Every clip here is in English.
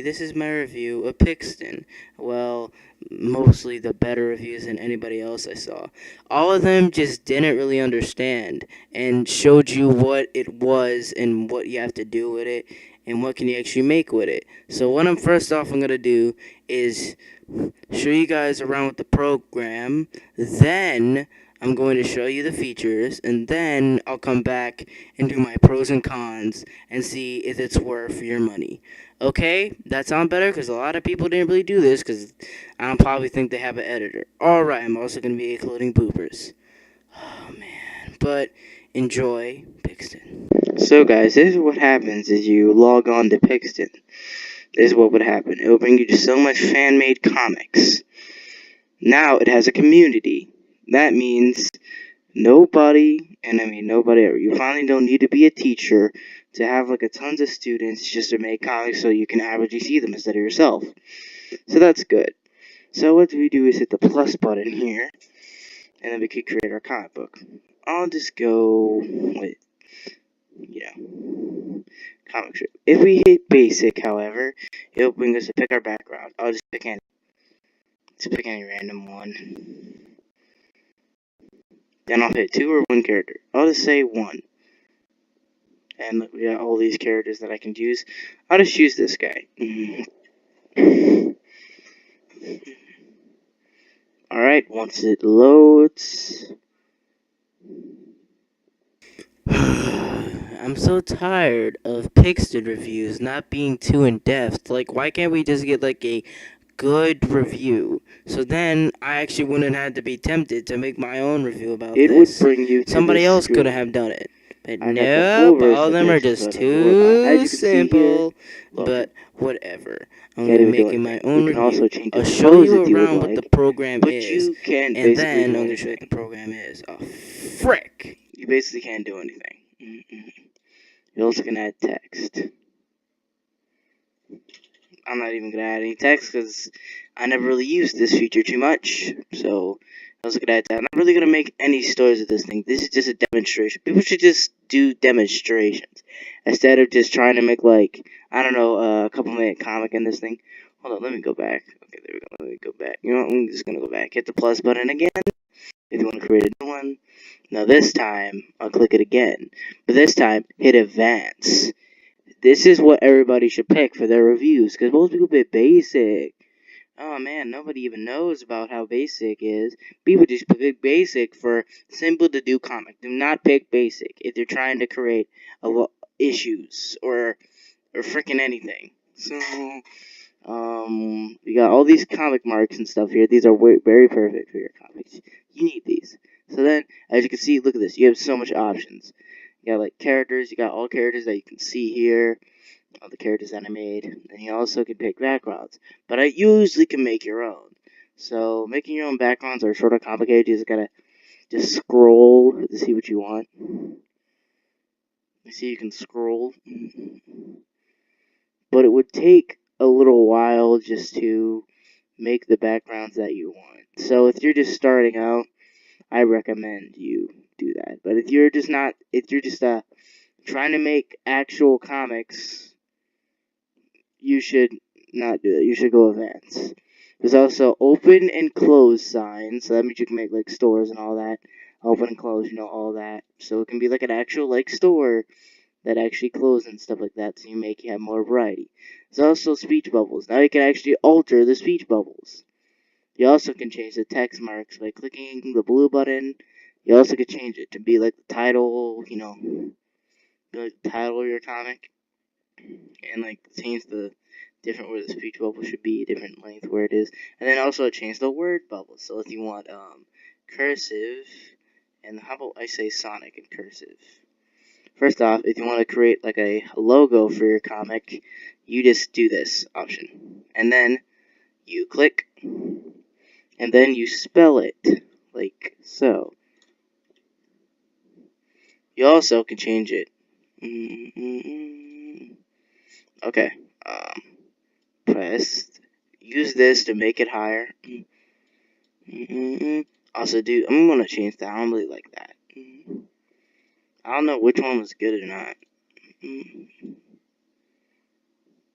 this is my review of Pixton. Well, mostly the better reviews than anybody else I saw. All of them just didn't really understand and showed you what it was and what you have to do with it and what can you actually make with it. So what I'm gonna do is show you guys around with the program, then I'm going to show you the features, and then I'll come back and do my pros and cons and see if it's worth your money. Okay, that sound better? Because a lot of people didn't really do this because I don't probably think they have an editor. Alright, I'm also going to be including bloopers. Oh man, but enjoy Pixton. So guys, this is what happens is you log on to Pixton. This is what would happen. It will bring you to so much fan-made comics. Now it has a community. That means nobody, and I mean nobody ever. You finally don't need to be a teacher to have like a tons of students just to make comics so you can averagely see them instead of yourself. So that's good. So what we do is hit the plus button here, and then we could create our comic book. I'll just go with, comic strip. If we hit basic, however, it'll bring us to pick our background. I'll just pick any random one. Then I'll hit 2 or 1 character. I'll just say 1. And look, we got all these characters that I can use. I'll just use this guy. Alright, once it loads. I'm so tired of Pixton reviews not being too in-depth. Like, why can't we just get, like, a good review? So then, I actually wouldn't have to be tempted to make my own review about this. It would bring you to somebody this else screen. could have done it. But I got the nope, full all of them version are of just Pixton, so as too you can see simple. here, But whatever. I'm can't gonna even be do making my anything. own You can review. also change I'll the show pose you if you would around what the like, program but is, you can't and basically then do I'm gonna show you anything. what the program is. Oh, frick! You basically can't do anything. You're also gonna add text. I'm not even gonna add any text because I never really used this feature too much. So I was gonna add that. I'm not really gonna make any stories of this thing. This is just a demonstration. People should just do demonstrations instead of just trying to make like, I don't know, a couple-minute comic in this thing. Hold on, let me go back. Okay, there we go. Let me go back. You know what? I'm just gonna go back. Hit the plus button again if you want to create a new one. Now this time I'll click it again, but this time hit advance. This is what everybody should pick for their reviews, because most people pick basic. Oh man, nobody even knows about how basic is. People just pick basic for simple to do comic. Do not pick basic if you're trying to create issues or freaking anything. So, you got all these comic marks and stuff here. These are very perfect for your comics. You need these. So then, as you can see, look at this. You have so much options. You got like characters. You got all characters that you can see here. All the characters that I made. And you also can pick backgrounds. But I usually can make your own. So making your own backgrounds are sort of complicated. You just gotta just scroll to see what you want. You see, you can scroll. But it would take a little while just to make the backgrounds that you want. So if you're just starting out, I recommend you do that. But if you're just trying to make actual comics, you should not do that. You should go advanced. There's also open and close signs, so that means you can make like stores and all that. Open and close, all that. So it can be like an actual like store that actually closes and stuff like that, so you have more variety. There's also speech bubbles. Now you can actually alter the speech bubbles. You also can change the text marks by clicking the blue button. You also can change it to be like the title, the title of your comic, and like change the different where the speech bubble should be, different length where it is, and then also change the word bubble. So if you want cursive, and how about I say Sonic in cursive? First off, if you want to create like a logo for your comic, you just do this option, and then you click, and then you spell it like so. You also can change it. Okay. Use this to make it higher. Also, I'm gonna change that. I don't really like that. I don't know which one was good or not.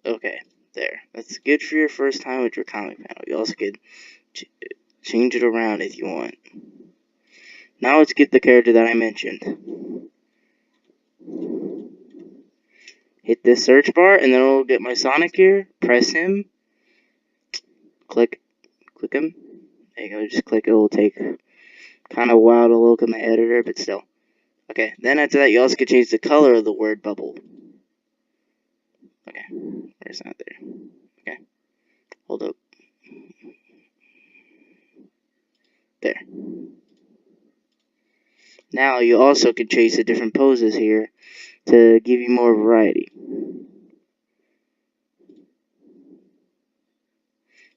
Okay. There. That's good for your first time with your comic panel. You also could change it around if you want. Now let's get the character that I mentioned. Hit this search bar, and then it'll get my Sonic here. Press him. Click him. There you go. Just click. It will take kind of a while to look in my editor, but still. Okay. Then after that, you also can change the color of the word bubble. Okay. Where's that there? Okay. Hold up. There. Now you also can change the different poses here to give you more variety.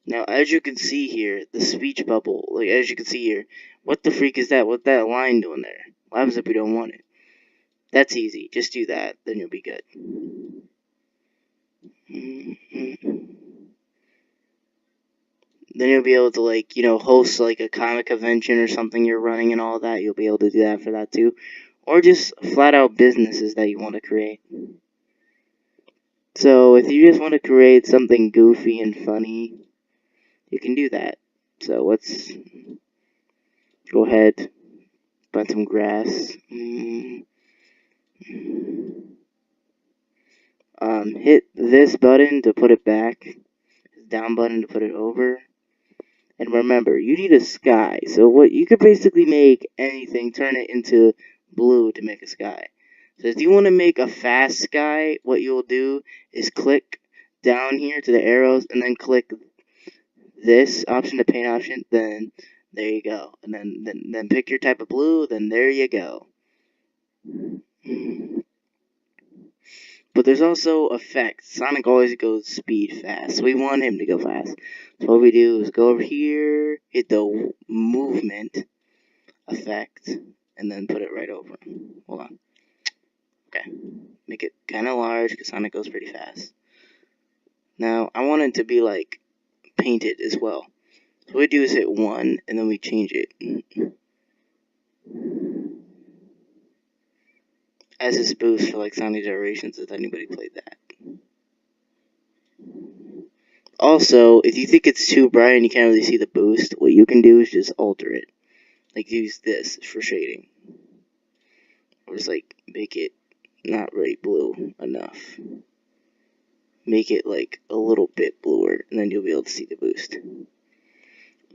Now, as you can see here, the speech bubble, like as you can see here, what the freak is that? What's that line doing there? What happens if we don't want it? That's easy. Just do that, then you'll be good. Then you'll be able to, like, host like a comic convention or something you're running and all that. You'll be able to do that for that too. Or just flat out businesses that you want to create. So if you just want to create something goofy and funny, you can do that. So let's go ahead, plant some grass. Hit this button to put it back, down button to put it over. And remember, you need a sky. So what you could basically make anything, turn it into blue to make a sky. So if you want to make a fast sky, what you'll do is click down here to the arrows and then click this option, the paint option, then there you go. And then pick your type of blue, then there you go. But there's also effects. Sonic always goes speed fast, so we want him to go fast. So what we do is go over here, hit the movement effect, and then put it right over him. Hold on. Okay. Make it kind of large because Sonic goes pretty fast. Now, I want it to be like painted as well. So what we do is hit 1, and then we change it. As this boost for like Sonic Generations, if anybody played that. Also, if you think it's too bright and you can't really see the boost, what you can do is just alter it. Like use this for shading. Or just like make it not really blue enough. Make it like a little bit bluer, and then you'll be able to see the boost.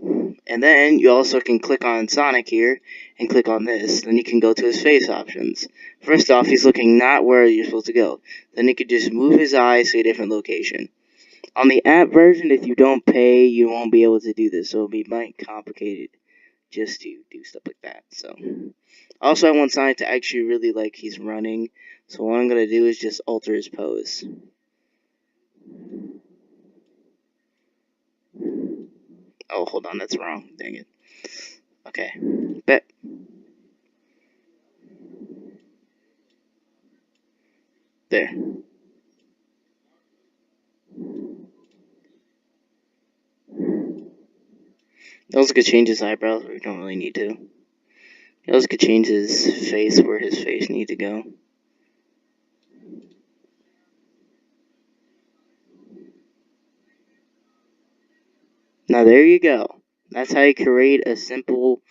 And then you also can click on Sonic here and click on this. Then you can go to his face options. First off, he's looking not where you're supposed to go. Then you could just move his eyes to a different location. On the app version, if you don't pay, you won't be able to do this. So it'll be quite complicated just to do stuff like that. So, also I want Sonic to actually really like he's running. So what I'm gonna do is just alter his pose. Oh, hold on, that's wrong. Dang it. Okay, bet. There. He also could change his eyebrows, but we don't really need to. He also could change his face where his face needs to go. Now there you go. That's how you create a simple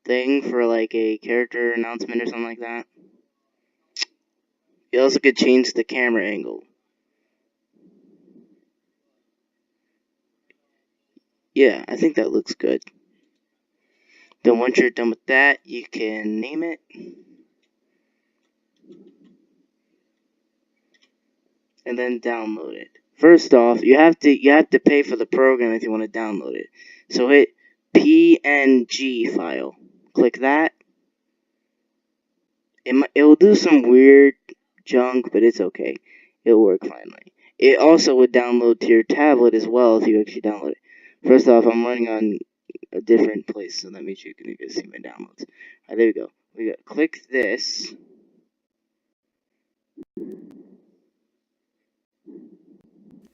thing for like a character announcement or something like that. You also could change the camera angle. Yeah, I think that looks good. Then once you're done with that, you can name it. And then download it. First off, you have to pay for the program if you want to download it. So hit PNG file. Click that. It will do some weird junk, but it's okay. It'll work finally. It also would download to your tablet as well if you actually download it. First off, I'm running on a different place, so that means you can see my downloads. Alright, there we go. We got click this.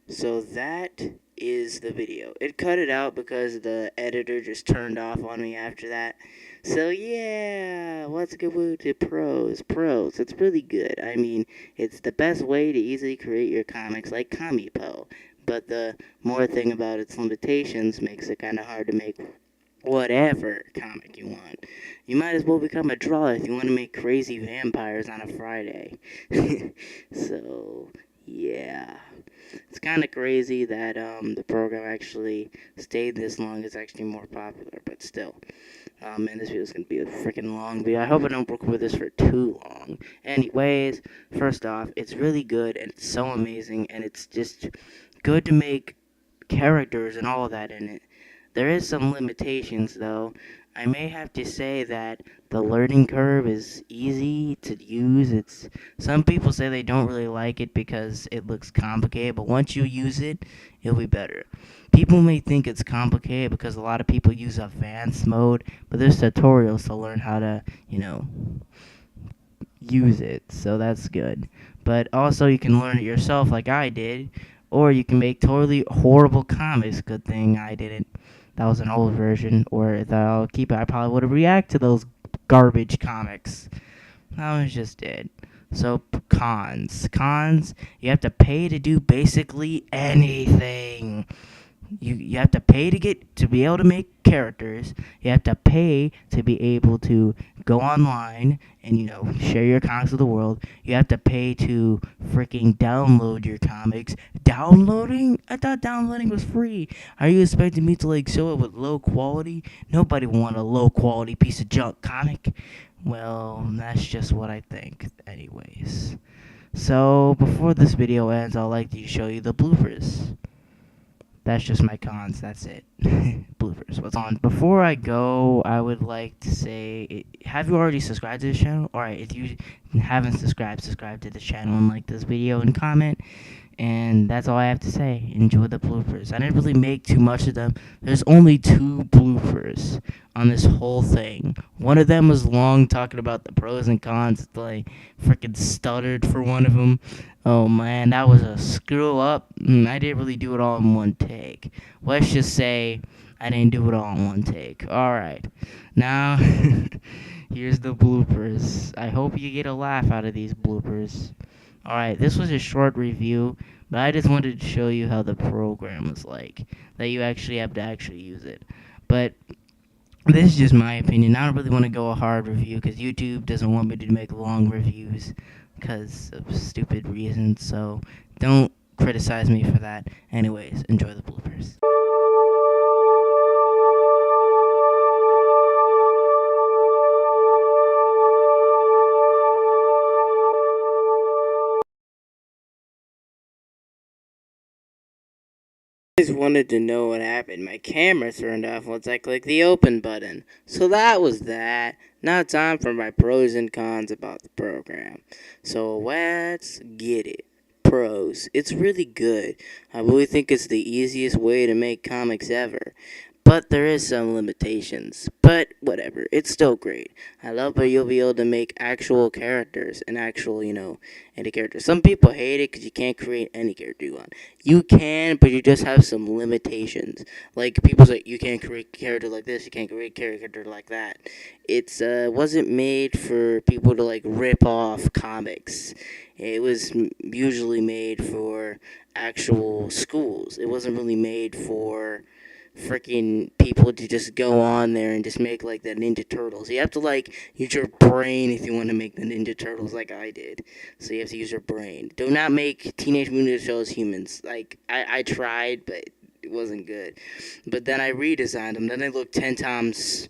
So that is the video. It cut it out because the editor just turned off on me after that. So yeah, let's go to pros. Pros, it's really good. I mean, it's the best way to easily create your comics like Comipo. but the more thing about its limitations makes it kind of hard to make whatever comic you want. You might as well become a drawer if you want to make crazy vampires on a Friday. So, yeah. It's kind of crazy that the program actually stayed this long. It's actually more popular, but still. Man, this video is going to be a freaking long video. I hope I don't record this for too long. Anyways, first off, it's really good and it's so amazing and it's just good to make characters and all of that in it. There is some limitations though. I may have to say that the learning curve is easy to use. It's some people say they don't really like it because it looks complicated, but once you use it, it'll be better. People may think it's complicated because a lot of people use advanced mode, but there's tutorials to learn how to, use it, so that's good. But also, you can learn it yourself, like I did, or you can make totally horrible comics. Good thing I didn't. That was an old version, or if I'll keep it, I probably would have reacted to those garbage comics. I was just dead. So cons, you have to pay to do basically anything. You have to pay to be able to make characters. You have to pay to be able to go online and share your comics with the world. You have to pay to freaking download your comics. Downloading? I thought downloading was free. Are you expecting me to show it with low quality? Nobody want a low quality piece of junk comic. Well, that's just what I think. Anyways. So before this video ends, I'd like to show you the bloopers. That's just my cons. That's it. Bloopers. What's on? Before I go, I would like to say, have you already subscribed to this channel? Alright, if you haven't subscribed to the channel and like this video and comment. And that's all I have to say. Enjoy the bloopers. I didn't really make too much of them. There's only 2 bloopers on this whole thing. One of them was long, talking about the pros and cons. Freaking stuttered for one of them. Oh man, that was a screw up. I didn't really do it all in one take. Let's just say I didn't do it all in one take. Alright. Now, here's the bloopers. I hope you get a laugh out of these bloopers. Alright, this was a short review, but I just wanted to show you how the program is like. That you actually have to actually use it. But this is just my opinion. I don't really want to go a hard review because YouTube doesn't want me to make long reviews because of stupid reasons. So don't criticize me for that. Anyways, enjoy the bloopers. I just wanted to know what happened. My camera turned off once I clicked the open button. So that was that. Now time for my pros and cons about the program. So let's get it. Pros. It's really good. I really think it's the easiest way to make comics ever. But there is some limitations. But whatever, it's still great. I love how you'll be able to make actual characters and actual, any characters. Some people hate it because you can't create any character you want. You can, but you just have some limitations. Like people say, you can't create a character like this, you can't create a character like that. It's wasn't made for people to rip off comics. It was usually made for actual schools. It wasn't really made for freaking people to just go on there and just make the Ninja Turtles. You have to use your brain if you want to make the Ninja Turtles like I did. So you have to use your brain. Do not make Teenage Mutant Ninja Turtles humans. I tried, but it wasn't good. But then I redesigned them. Then they look 10 times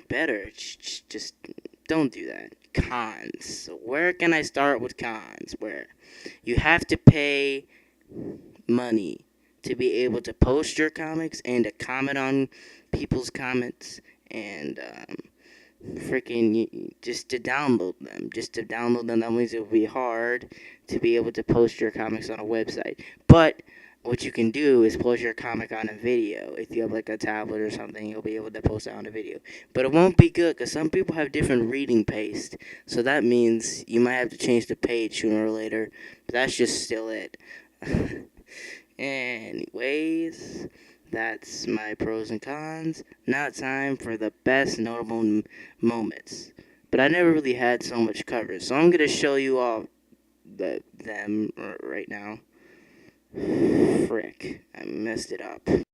better. Just don't do that. Cons. So where can I start with cons? Where you have to pay money to be able to post your comics and to comment on people's comments and just to download them. That means it will be hard to be able to post your comics on a website. But what you can do is post your comic on a video. If you have a tablet or something, you'll be able to post it on a video. But it won't be good because some people have different reading pace. So that means you might have to change the page sooner or later. But that's just still it. Anyways, that's my pros and cons. Now time for the best notable moments. But I never really had so much coverage, so I'm going to show you all them right now. frick, I messed it up.